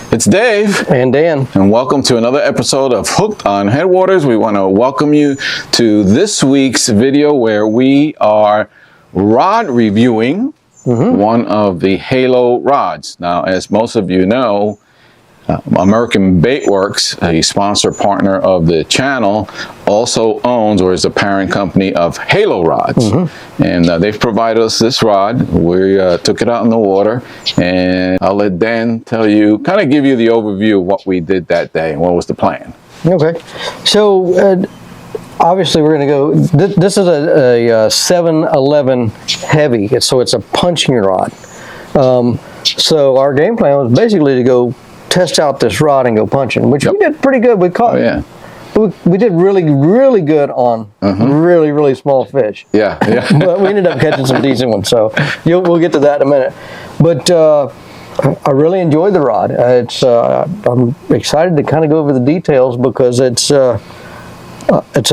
It's Dave. And Dan. And welcome to another episode of Hooked on Headwaters. We want to welcome you to this week's video where we are rod reviewing one of the Halo rods. Now, as most of you know, American Baitworks, a sponsor partner of the channel, also owns or is a parent company of Halo rods. And they've provided us this rod. We took it out in the water, and I'll let Dan tell you, kind of give you the overview of what we did that day and what was the plan. Okay. So obviously we're going to go, this is a 711 heavy, so it's a punching rod. So our game plan was basically to go test out this rod and go punching, which we did pretty good. We caught, we did really good on really small fish. But we ended up catching some decent ones, so we'll get to that in a minute. But I really enjoyed the rod. I'm excited to kind of go over the details because it's a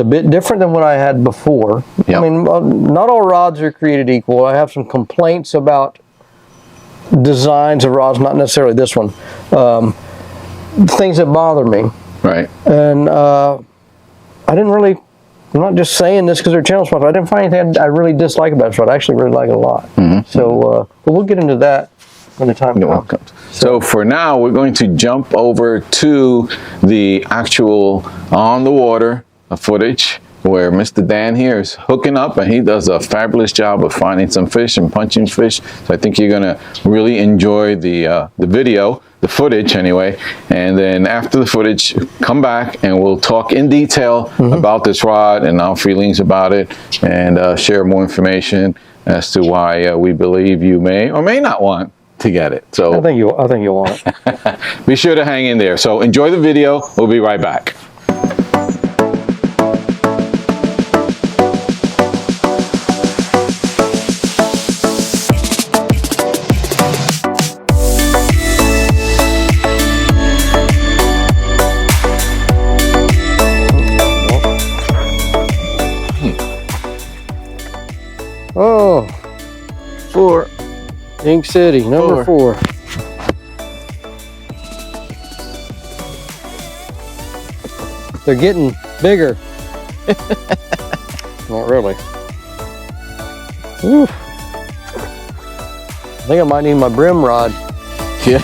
bit different than what I had before. I mean, not all rods are created equal. I have some complaints about designs of rods, not necessarily this one. Things that bother me. Right. And I didn't really, I'm not just saying this because they're channel sponsors. I didn't find anything I really dislike about this rod. I actually really like it a lot. So but we'll get into that when the time comes. So for now, we're going to jump over to the actual on the water footage where Mr. Dan here is hooking up, and he does a fabulous job of finding some fish and punching fish. So I think you're gonna really enjoy the video, the footage anyway. And then after the footage, come back and we'll talk in detail about this rod and our feelings about it, and share more information as to why we believe you may or may not want to get it. So I think you'll want it. Be sure to hang in there. So enjoy the video. We'll be right back. Oh, 4, Ink City, number 4. They're getting bigger. Not really. Oof. I think I might need my brim rod. Yeah.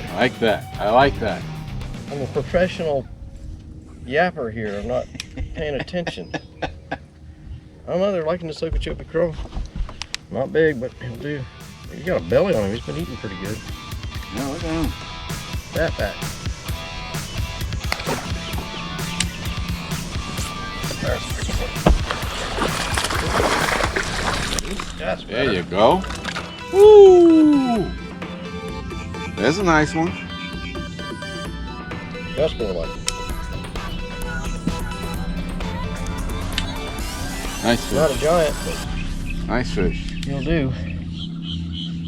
I like that. I like that. I'm a professional yapper here. I'm not paying attention. I'm out there liking this Okeechobee crow. Not big, but he'll do. He's got a belly on him. He's been eating pretty good. Yeah, look at him. That fat. That's better. There you go. Woo! There's a nice one. That's more like it. Nice fish. Not a giant, but nice fish. he'll do.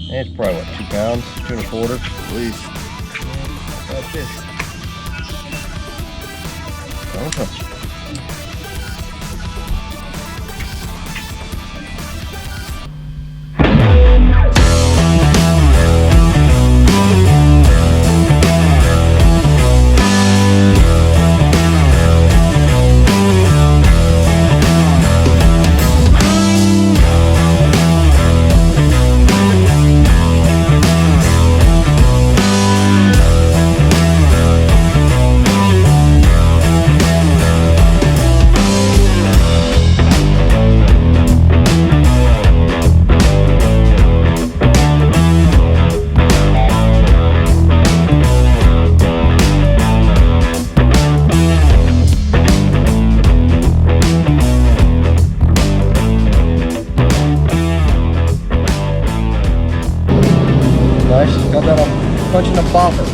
It's probably what, 2 pounds, 2 1/4 at least. Bad fish. popper.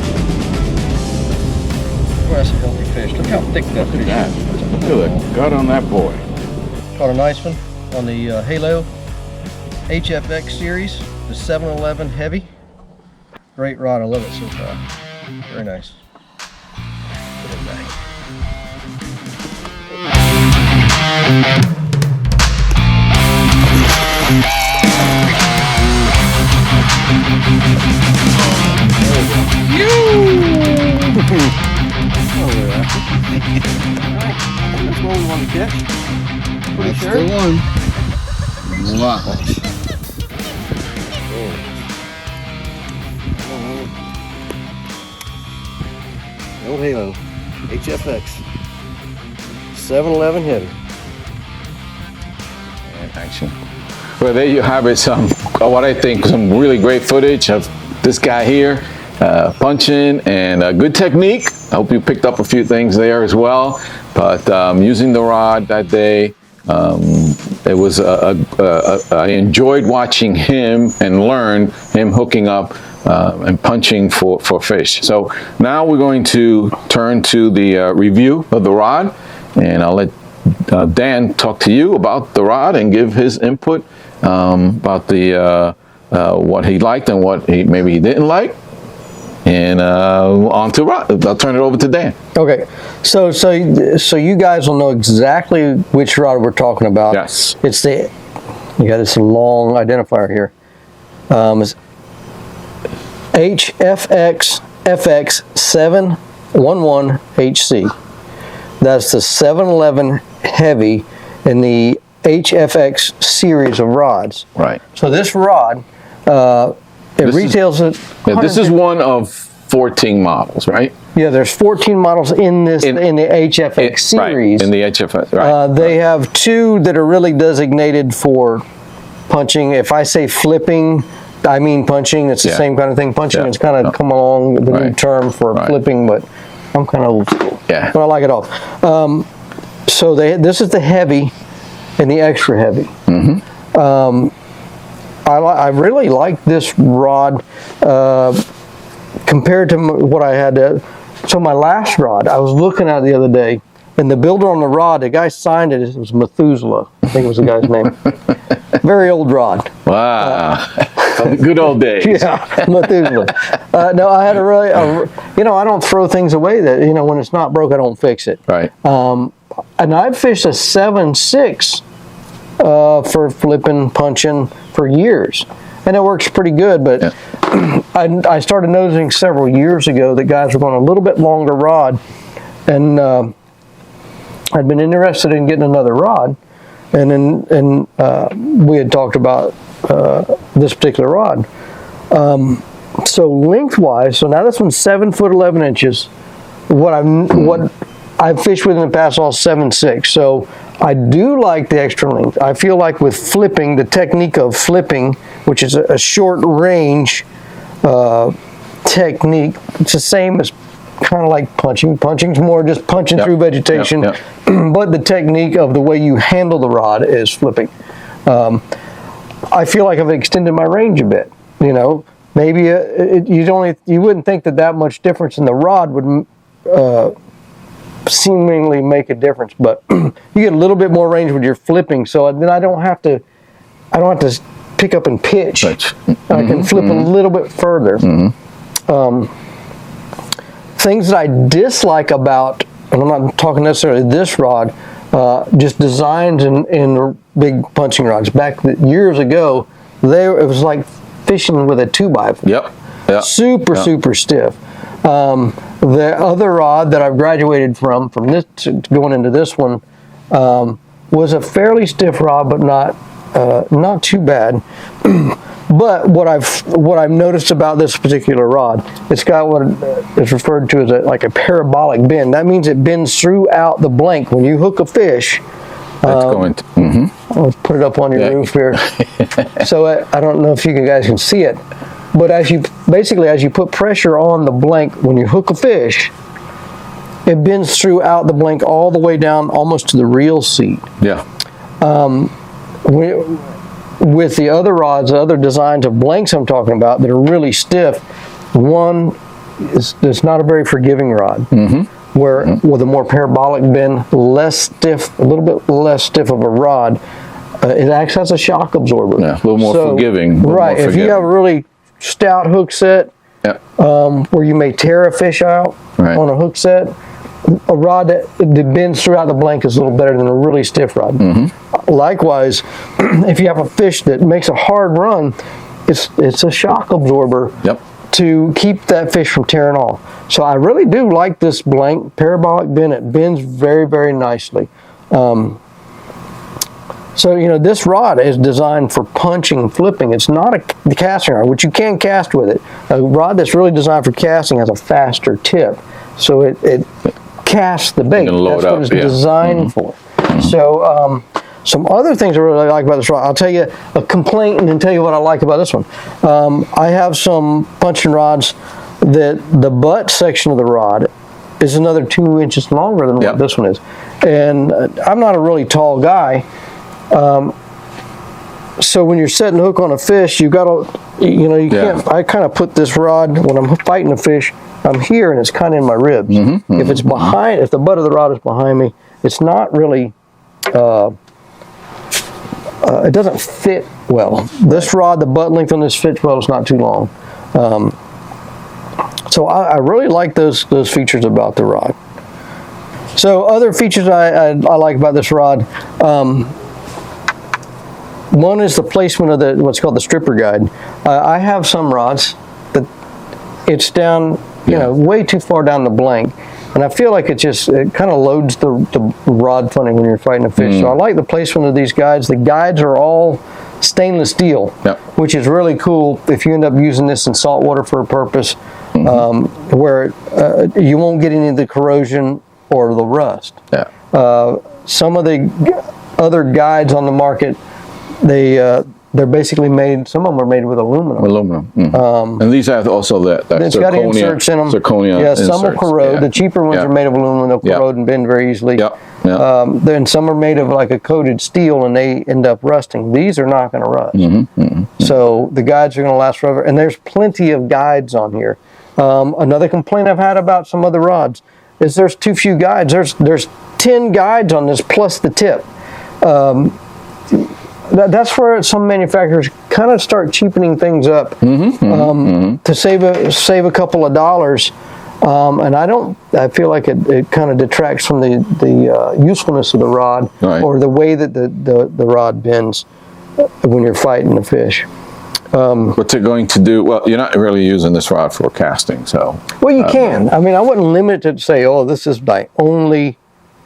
Well, that's a healthy fish. Look how thick that fish is. Look at the gut on that boy. Caught a nice one on the Halo HFX series, the 711 heavy. Great rod, I love it so far. Very nice. Put it back. That's what we want to catch. Pretty sure. The one. Wow. Old Halo HFX 711 heavy. And action. Well, there you have it. Some what I think some really great footage of this guy here punching and good technique. I hope you picked up a few things there as well. But using the rod that day, it was I enjoyed watching him and learn him hooking up and punching for fish. So now we're going to turn to the review of the rod, and I'll let Dan talk to you about the rod and give his input about the what he liked and what maybe he didn't like. And on to rod. I'll turn it over to Dan. Okay, so you guys will know exactly which rod we're talking about. Yes. It's you got this long identifier here. It's HFX FX 711HC. That's the 711 heavy in the HFX series of rods. Right. So this rod, it retails at. Yeah, this is one of 14 models, right? Yeah, there's 14 models in the HFX series. Right, in the HFX, right. They have two that are really designated for punching. If I say flipping, I mean punching. It's the same kind of thing. Punching has kind of come along, the new term for flipping, but I'm kind of old school. Yeah. But I like it all. So this is the heavy and the extra heavy. Mm-hmm. I really like this rod compared to what I had. So my last rod, I was looking at it the other day, and the builder on the rod, the guy signed it. It was Methuselah, I think was the guy's name. Very old rod. Wow. Good old days. Yeah, Methuselah. No, I had a really, I don't throw things away that, when it's not broke, I don't fix it. Right. And I've fished a 7.6 for flipping, punching for years. And it works pretty good, but I started noticing several years ago that guys were going a little bit longer rod, and I'd been interested in getting another rod, and we had talked about this particular rod. So lengthwise, so now this one's 7 foot 11 inches. What I've fished with in the past all 7.6. So I do like the extra length. I feel like with flipping, the technique of flipping, which is a short range technique, it's the same as kind of like punching. Punching's more just punching through vegetation, but the technique of the way you handle the rod is flipping. I feel like I've extended my range a bit. Maybe you wouldn't think that much difference in the rod would seemingly make a difference, but you get a little bit more range when you're flipping. So then I don't have to pick up and pitch. I can flip a little bit further. Things that I dislike about, and I'm not talking necessarily this rod, just designs in big punching rods. Back years ago, it was like fishing with a 2x4. Yep. Super stiff. The other rod that I've graduated from this going into this one was a fairly stiff rod, but not too bad. But what I've noticed about this particular rod, it's got what is referred to as like a parabolic bend. That means it bends throughout the blank. When you hook a fish, that's going to. I'll put it up on your roof here. So I don't know if you guys can see it, but as you put pressure on the blank when you hook a fish, it bends throughout the blank all the way down almost to the reel seat. Yeah. With the other rods, the other designs of blanks I'm talking about that are really stiff, one, it's not a very forgiving rod. Where with a more parabolic bend, less stiff, a little bit less stiff of a rod, it acts as a shock absorber. Yeah, a little more forgiving. Right. If you have a really stout hook set, where you may tear a fish out on a hook set, a rod that bends throughout the blank is a little better than a really stiff rod. Likewise, if you have a fish that makes a hard run, it's a shock absorber to keep that fish from tearing off. So I really do like this blank parabolic bend. It bends very, very nicely. So, you know, this rod is designed for punching, flipping. It's not a casting rod, which you can cast with it. A rod that's really designed for casting has a faster tip. So it casts the bait. That's what it's designed for. So, some other things I really like about this rod, I'll tell you a complaint and then tell you what I like about this one. I have some punching rods that the butt section of the rod is another 2 inches longer than what this one is. And I'm not a really tall guy. So when you're setting the hook on a fish, you got to, you know, you can't, I kind of put this rod, when I'm fighting a fish, I'm here and it's kind of in my ribs. If it's behind, if the butt of the rod is behind me, it's not really, it doesn't fit well. This rod, the butt length on this fits well, it's not too long. So I really like those features about the rod. So other features I like about this rod, one is the placement of what's called the stripper guide. I have some rods that it's down, you know, way too far down the blank, and I feel like it kind of loads the rod funny when you're fighting a fish. So I like the placement of these guides. The guides are all stainless steel, which is really cool if you end up using this in saltwater for a purpose, where you won't get any of the corrosion or the rust. Some of the other guides on the market, they're basically made. Some of them are made with aluminum. And these have also that it's got inserts in them. Zirconia some will corrode. The cheaper ones are made of aluminum. They'll corrode and bend very easily. Then some are made of like a coated steel, and they end up rusting. These are not going to rust. So the guides are going to last forever. And there's plenty of guides on here. Another complaint I've had about some other rods is there's too few guides. There's 10 guides on this plus the tip. That's where some manufacturers kind of start cheapening things up to save a couple of dollars, and I feel like it kind of detracts from the usefulness of the rod or the way that the rod bends when you're fighting the fish. What they're going to do, well, you're not really using this rod for casting, so. Well, you can. I mean, I wouldn't limit it to say, oh, this is my only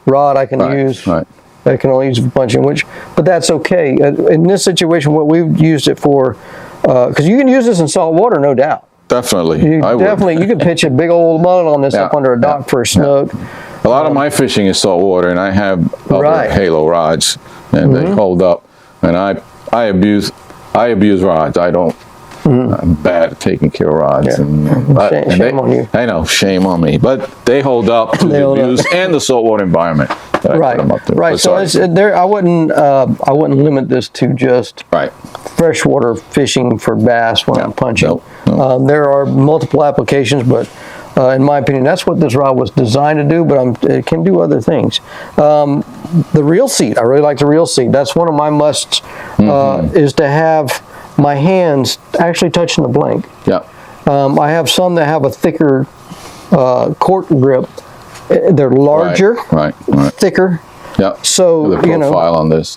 rod I can use. I can only use it for punching, but that's okay. In this situation, what we've used it for, because you can use this in salt water, no doubt. Definitely. You can pitch a big old mullet on this up under a dock for a snook. A lot of my fishing is salt water, and I have other Halo rods, and they hold up. And I abuse rods. I don't. I'm bad at taking care of rods. Shame on you. I know, shame on me. But they hold up to the abuse and the saltwater environment. Right. So I wouldn't limit this to just freshwater fishing for bass when I'm punching. There are multiple applications, but in my opinion, that's what this rod was designed to do. But it can do other things. The reel seat, I really like the reel seat. That's one of my musts. Is to have my hands actually touching the blank. I have some that have a thicker cork grip. They're larger, thicker. So the profile on this.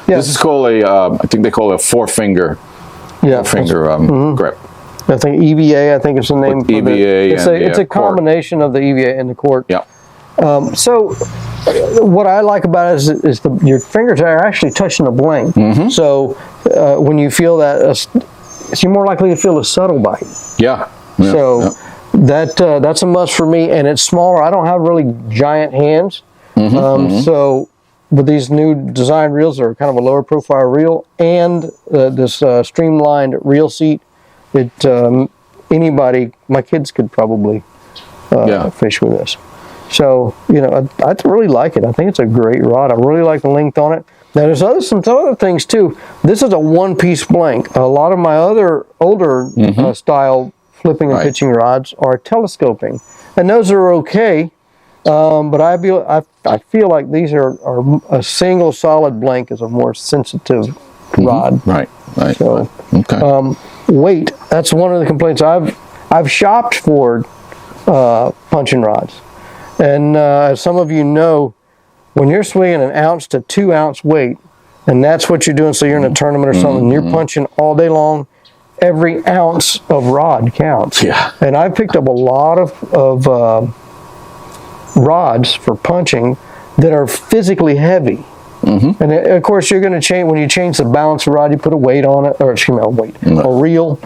This is called I think they call it a four-finger. Grip. I think EVA. I think it's the name. EVA. It's a combination of the EVA and the cork. So what I like about it is your fingers are actually touching the blank. So when you feel that, you're more likely to feel a subtle bite. So that's a must for me, and it's smaller. I don't have really giant hands. So with these new design reels, that are kind of a lower profile reel, and this streamlined reel seat, anybody, my kids could probably fish with this. So, you know, I really like it. I think it's a great rod. I really like the length on it. Now, there's some other things, too. This is a one-piece blank. A lot of my other older style flipping and Right. pitching rods or telescoping, and those are okay. But I feel like these are a single solid blank is a more sensitive rod. Right. Right. So, okay. weight, that's one of the complaints. I've shopped for punching rods, and as some of you know, when you're swinging an ounce to 2 ounce weight, and that's what you're doing, so you're in a tournament or something, you're punching all day long, every ounce of rod counts. Yeah. And I picked up a lot of rods for punching that are physically heavy. And of course, you're going to change, when you change the balance of the rod, you put a weight on it, or excuse me, a reel.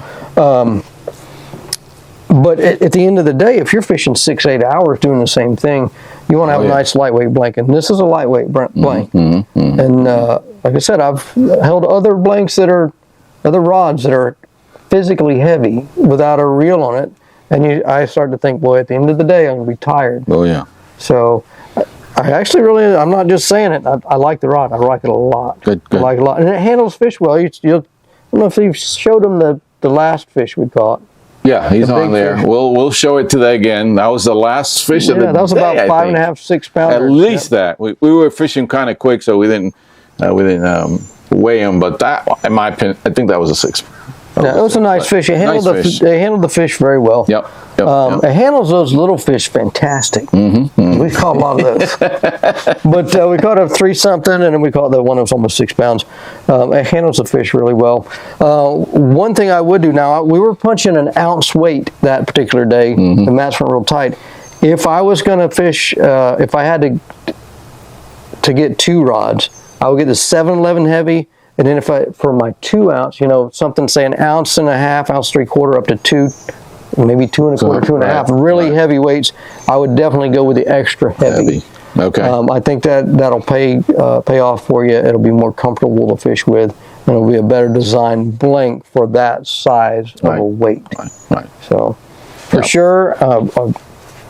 But at the end of the day, if you're fishing 6-8 hours doing the same thing, you want to have a nice lightweight blank. And this is a lightweight blank. And like I said, I've held other blanks that are, other rods that are physically heavy without a reel on it. And I start to think, boy, at the end of the day, I'm going to be tired. Oh yeah. So I actually really, I'm not just saying it, I like the rod. I like it a lot. Good. I like it a lot. And it handles fish well. I don't know if you showed them the last fish we caught. Yeah, he's on there. fish. We'll show it to that again. That was the last fish of the day. Yeah, that was about I 5.5, think. 6 pounds. At least that. We were fishing kind of quick, so we didn't weigh him. But that, in my opinion, I think that was a 6. Yeah, it was a nice fish. It handled they handled the fish very well. Yep. It handles those little fish fantastic. We caught a lot of those. But we caught a 3-something, and then we caught the one that was almost 6 pounds. It handles the fish really well. One thing I would do now, we were punching an ounce weight that particular day. The mats went real tight. If I was going to fish, if I had to get 2 rods, I would get the 7-11 heavy. And then for my 2 ounce, something say an ounce and a half, ounce 3/4 up to 2, maybe 2 1/4, 2 1/2, really heavy weights, I would definitely go with the extra heavy. Okay. I think that'll pay off for you. It'll be more comfortable to fish with, and it'll be a better designed blank for that size of a weight. Right. So, for sure,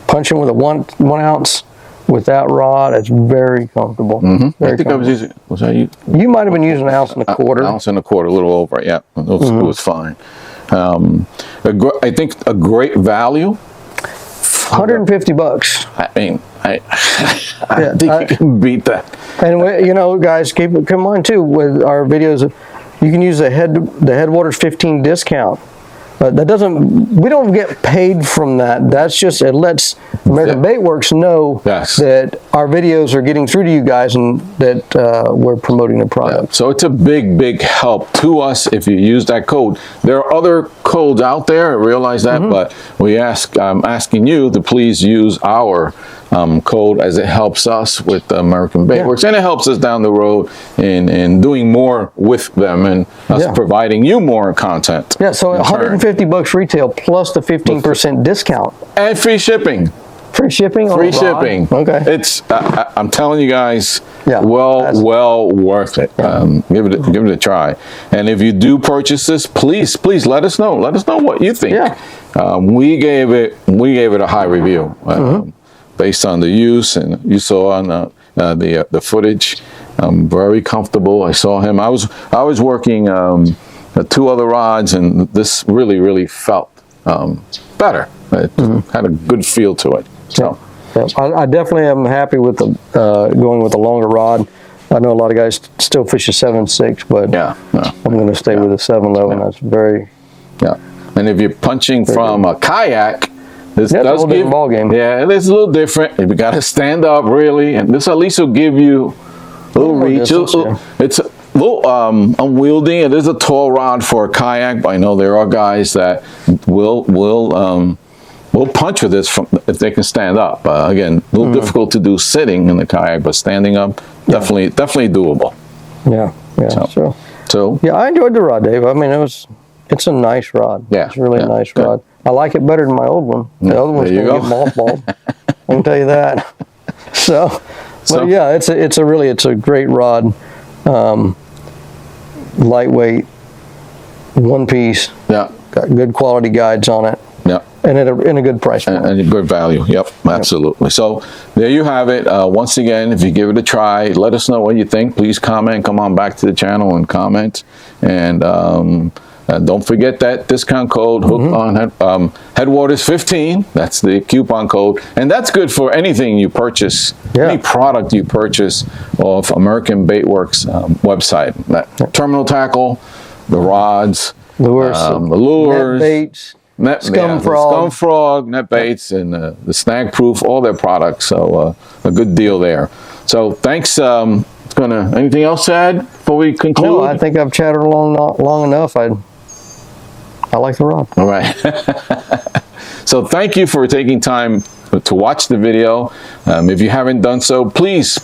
punching with a 1 ounce with that rod, it's very comfortable. I think I was using, was that you? You might have been using an 1.25 ounces. Ounce and a quarter, a little over, yeah. It was fine. I think a great value. $150. I mean, I think you can beat that. And guys, keep in mind too, with our videos, you can use the Headwaters 15 discount. That doesn't, we don't get paid from that. That's just, it lets American Baitworks know that our videos are getting through to you guys and that we're promoting the product. Yeah. So it's a big help to us if you use that code. There are other codes out there, I realize that, but I'm asking you to please use our code, as it helps us with American Baitworks, and it helps us down the road in doing more with them and us providing you more content. Yeah, so $150 retail plus the 15% discount. And free shipping. Free shipping? Free shipping. Okay. It's, I'm telling you guys, Yeah, well worth it. Give it a try. And if you do purchase this, please let us know. Let us know what you think. Yeah. We gave it a high review based on the use, and you saw on the footage. Very comfortable. I saw him. I was working 2 other rods, and this really felt better. It had a good feel to it. So. Yeah, I definitely am happy with the going with the longer rod. I know a lot of guys still fish a 7.6, but I'm going to stay with a 7.11. That's very And if you're punching from a kayak, this does a whole different ball game. Yeah, it's a little different. If you got to stand up really, and this at least will give you a little reach. It's a little unwieldy. It is a tall rod for a kayak, but I know there are guys that will punch with this if they can stand up. Again, a little difficult to do sitting in the kayak, but standing up, definitely doable. Yeah. So I enjoyed the rod, Dave. I mean, it's a nice rod. Yeah, it's really a nice rod. I like it better than my old one. The other one's going to get mothballed. I can tell you that. But yeah, it's a great rod. Lightweight, 1 piece. Yeah. Got good quality guides on it. Yeah. And in a good price point. And a good value. Yep, absolutely. So there you have it. Once again, if you give it a try, let us know what you think. Please comment. Come on back to the channel and comment. And Don't forget that discount code Headwaters 15. That's the coupon code, and that's good for anything you purchase, any product you purchase off American Baitworks website. That terminal tackle, the rods, lures, the lures, net baits, scum frog, net baits, and the snag proof, all their products. So a good deal there. So thanks. Anything else to add before we conclude? No, I think I've chatted long enough. I like the rod. All right. So thank you for taking time to watch the video. If you haven't done so, please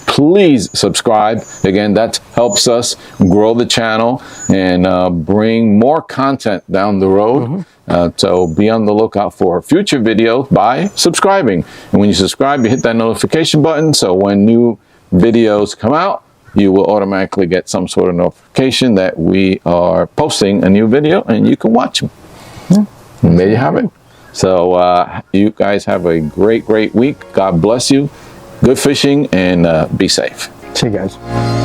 subscribe. Again, that helps us grow the channel and bring more content down the road. So be on the lookout for future videos by subscribing. And when you subscribe, you hit that notification button. So when new videos come out, you will automatically get some sort of notification that we are posting a new video and you can watch them. And there you have it. So you guys have a great week. God bless you. Good fishing and be safe. See you guys.